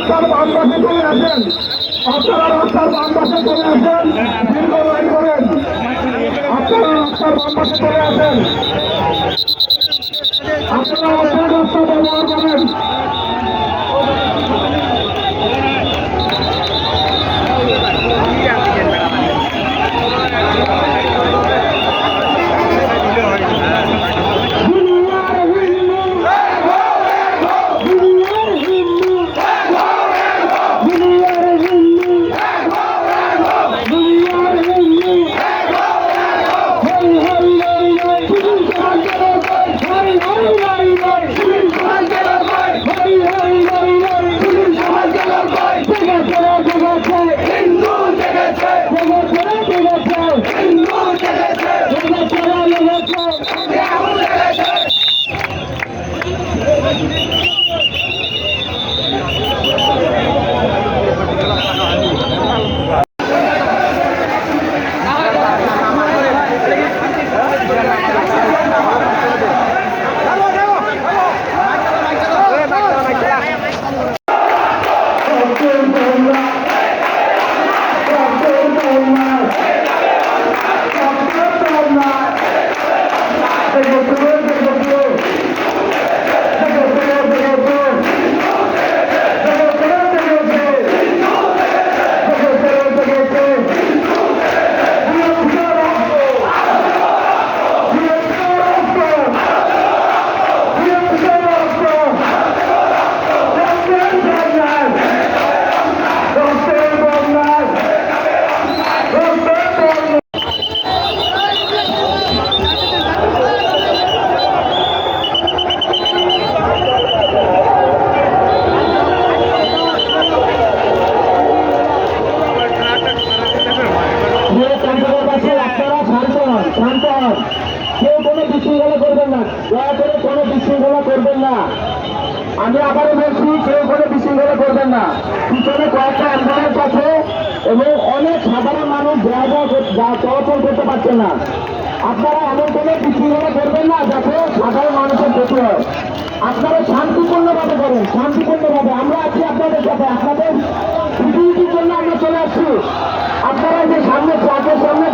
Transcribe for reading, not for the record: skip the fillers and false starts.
রাস্তার বাম পাশে চলে আসেন, আপনারা রাস্তার বাম পাশে চলে আসেন, দীর্ঘ লাইন করেন, আপনারা রাস্তার বাম পাশে চলে আসেন, আপনারা আপনার রাস্তা ব্যবহার করেন। কেউ কোনো বিশৃঙ্খলা করবেন না, দয়া করে কোনো বিশৃঙ্খলা করবেন না। আমি আবারও বলছি, কেউ কোনো বিশৃঙ্খলা করবেন না। পিছনে কয়েকটা অ্যাম্বুলেন্স আছে এবং অনেক সাধারণ মানুষ চলাচল করতে পারছেন না। আপনারা এমন কোনো বিশৃঙ্খলা করবেন না যাতে সাধারণ মানুষের ক্ষতি হয়। আপনারা শান্তিপূর্ণভাবে করেন, শান্তিপূর্ণভাবে। আমরা আছি আপনাদের সাথে, আপনাদের সিকিউরিটির জন্য আমরা চলে আসছি। আপনারা যে সামনে ট্রাকের সামনে